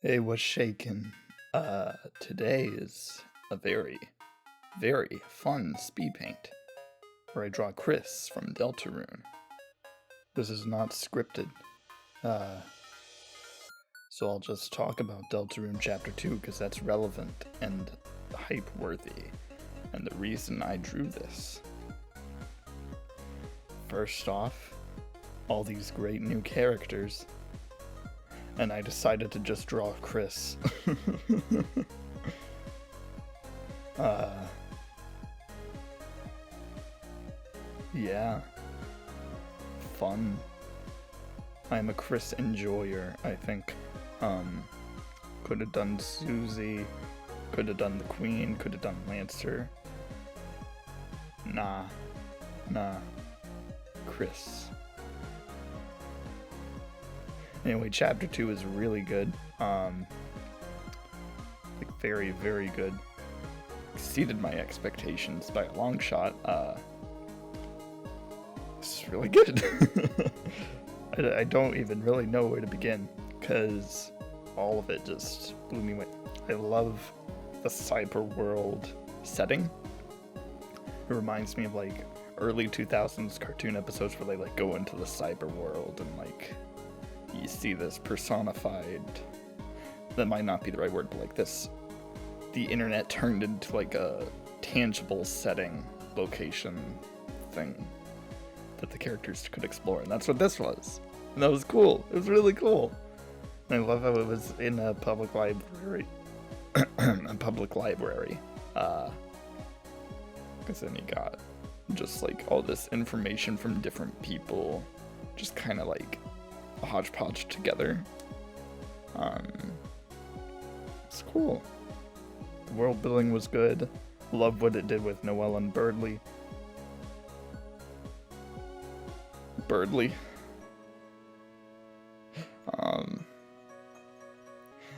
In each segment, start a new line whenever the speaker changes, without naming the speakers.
Hey, what's shaking? Today is a very, very fun speed paint where I draw Kris from Deltarune. This is not scripted, so I'll just talk about Deltarune Chapter 2 because that's relevant and hype-worthy, and the reason I drew this. First off, all these great new characters, and I decided to just draw Kris. Yeah. Fun. I'm a Kris enjoyer, I think. Could have done Susie, could have done the Queen, could have done Lancer. Nah. Kris. Anyway, Chapter 2 is really good. Very, very good. Exceeded my expectations by a long shot. This is really good. I don't even really know where to begin, because all of it just blew me away. I love the cyber world setting. It reminds me of like early 2000s cartoon episodes where they like go into the cyber world and like you see this personified, that might not be the right word, but like this, the internet turned into like a tangible setting, location thing that the characters could explore, and that's what this was. And that was cool. It was really cool. And I love how it was in a public library. A public library. Because then you got just like all this information from different people, just kind of like a hodgepodge together. It's cool. The world building was good. Love what it did with Noelle and Birdly.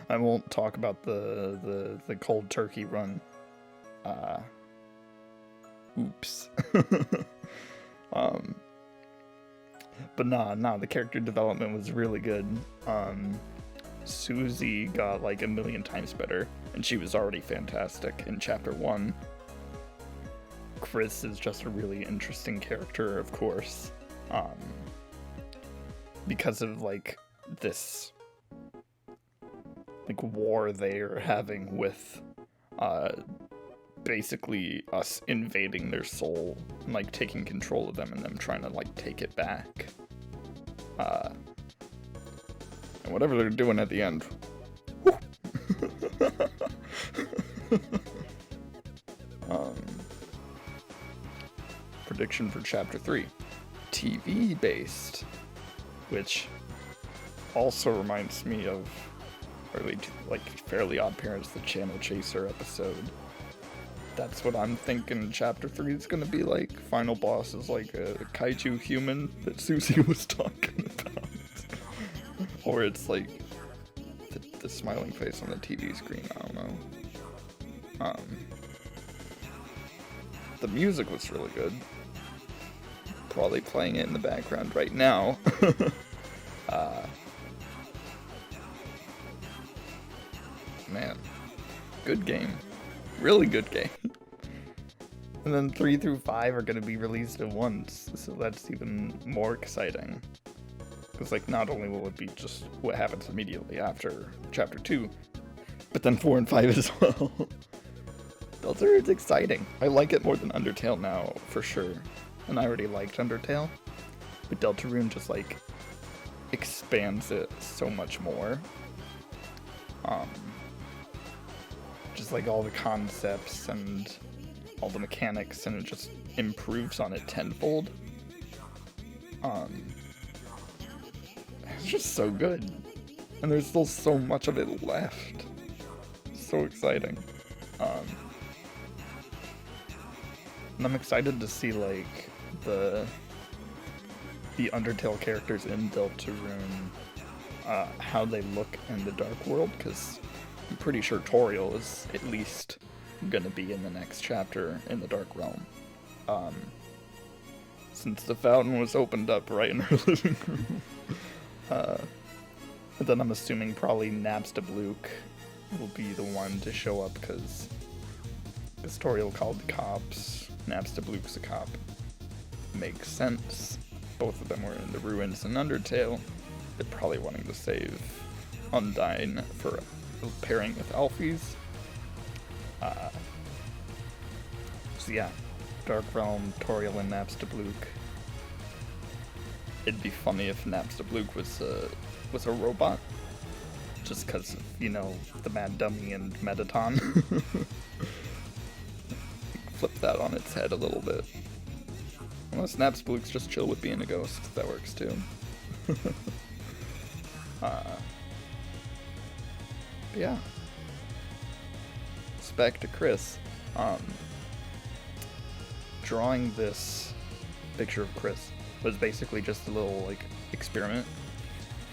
I won't talk about the cold turkey run. Oops. But nah, the character development was really good. Susie got like a million times better, and she was already fantastic in Chapter 1. Kris is just a really interesting character, of course. Because of like this like war they're having with basically us invading their soul and like taking control of them and them trying to like take it back. And whatever they're doing at the end. Prediction for Chapter 3. TV based, which also reminds me of Fairly Odd Parents, the Channel Chaser episode. That's what I'm thinking Chapter 3 is gonna be like. Final boss is like a kaiju human that Susie was talking about. Or it's like the smiling face on the TV screen, I don't know. The music was really good. Probably playing it in the background right now. Man, good game. Really good game. And then 3 through 5 are going to be released at once, so that's even more exciting. Because like, not only will it be just what happens immediately after Chapter 2, but then 4 and 5 as well. Deltarune's exciting. I like it more than Undertale now, for sure. And I already liked Undertale, but Deltarune just like expands it so much more. Just like all the concepts and all the mechanics, and it just improves on it tenfold. It's just so good, and there's still so much of it left. So exciting. And I'm excited to see like the Undertale characters in Deltarune, how they look in the Dark World, because I'm pretty sure Toriel is at least gonna be in the next chapter in the Dark Realm. Since the fountain was opened up right in her living room. And But then I'm assuming probably Nabstabluke will be the one to show up because tutorial called the cops. Nabstabluke's a cop. Makes sense. Both of them were in the ruins in Undertale. They're probably wanting to save Undyne for pairing with Alphys. So yeah, Dark Realm, Toriel, and Nabstabluke. It'd be funny if Nabstabluke was a robot, just because, you know, the Mad Dummy and Metaton. Flip that on its head a little bit. Unless Nabstabluke's just chill with being a ghost, that works too. Yeah. It's back to Kris. Drawing this picture of Kris was basically just a little, like, experiment.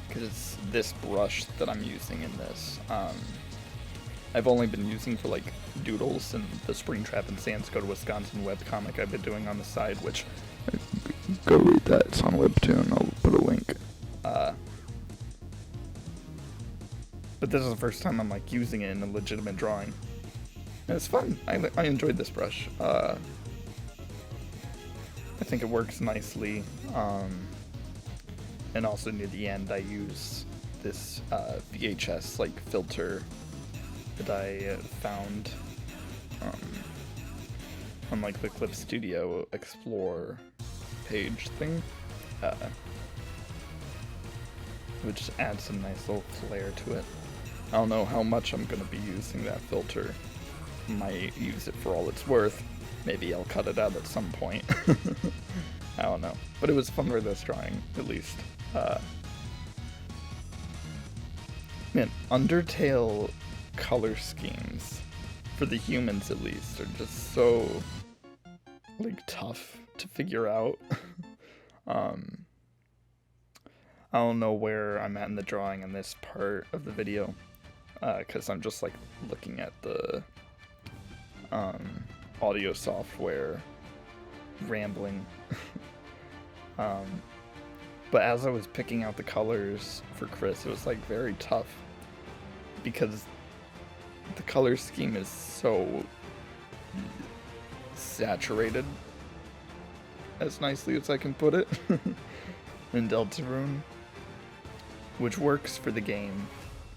Because it's this brush that I'm using in this. I've only been using for, like, doodles and the Springtrap and Sands Go to Wisconsin webcomic I've been doing on the side, which, go read that, it's on Webtoon, I'll put a link. But this is the first time I'm, like, using it in a legitimate drawing. And it's fun. I enjoyed this brush. I think it works nicely. And also near the end I use this VHS like filter that I found on like the Clip Studio Explore page thing, which adds some nice little flair to it. I don't know how much I'm gonna be using that filter. Might use it for all it's worth. Maybe I'll cut it out at some point. I don't know. But it was fun for this drawing, at least. Man, Undertale color schemes, for the humans at least, are just so, like, tough to figure out. I don't know where I'm at in the drawing in this part of the video, because I'm just, like, looking at the audio software rambling. But as I was picking out the colors for Kris, it was like very tough because the color scheme is so saturated, as nicely as I can put it, in Deltarune, which works for the game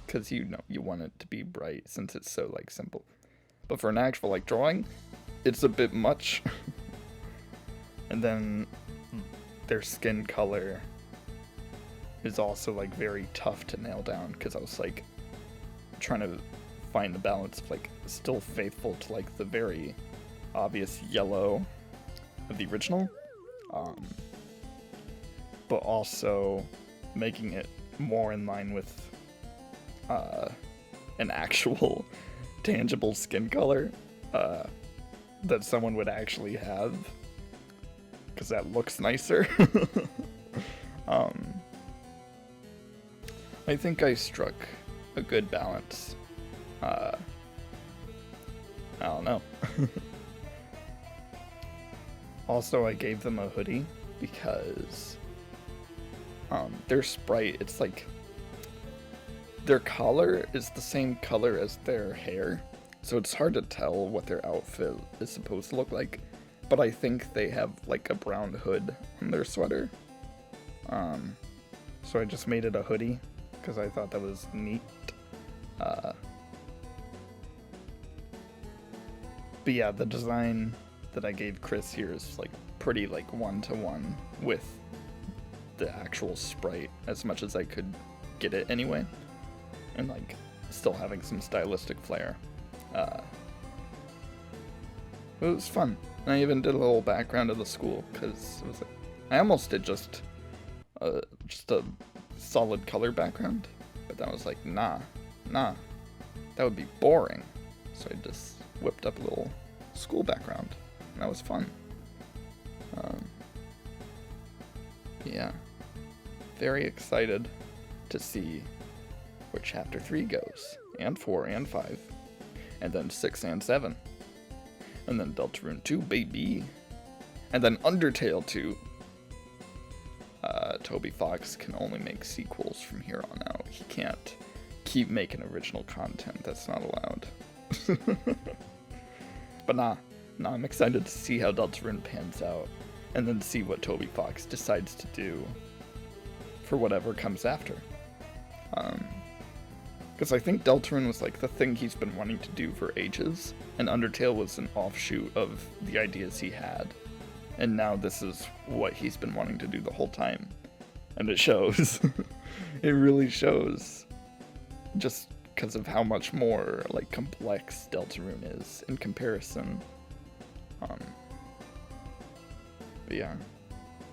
because you know you want it to be bright since it's so like simple. But for an actual like drawing, it's a bit much. And then their skin color is also like very tough to nail down because I was like trying to find the balance of like still faithful to like the very obvious yellow of the original, but also making it more in line with an actual tangible skin color that someone would actually have, because that looks nicer. I think I struck a good balance. I don't know. Also, I gave them a hoodie because their sprite, it's like their collar is the same color as their hair, so it's hard to tell what their outfit is supposed to look like. But I think they have like a brown hood on their sweater. So I just made it a hoodie because I thought that was neat. But yeah, the design that I gave Kris here is like pretty like one-to-one with the actual sprite, as much as I could get it anyway, and like still having some stylistic flair. It was fun. And I even did a little background of the school because it was like, I almost did just a solid color background, but then I was like, nah, that would be boring. So I just whipped up a little school background, and that was fun. Yeah, very excited to see where Chapter 3 goes, and 4 and 5, and then 6 and 7. And then Deltarune 2, baby. And then Undertale 2. Toby Fox can only make sequels from here on out. He can't keep making original content. That's not allowed. But nah, I'm excited to see how Deltarune pans out, and then see what Toby Fox decides to do for whatever comes after. Because I think Deltarune was like the thing he's been wanting to do for ages, and Undertale was an offshoot of the ideas he had. And now this is what he's been wanting to do the whole time. And it shows. It really shows. Just because of how much more like complex Deltarune is in comparison. But yeah,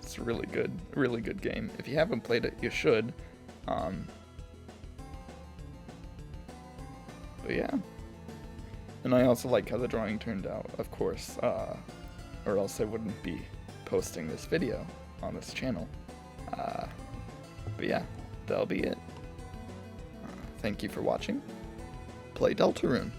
it's a really good game. If you haven't played it, you should. But yeah. And I also like how the drawing turned out, of course, or else I wouldn't be posting this video on this channel. But yeah, that'll be it. Thank you for watching. Play Deltarune.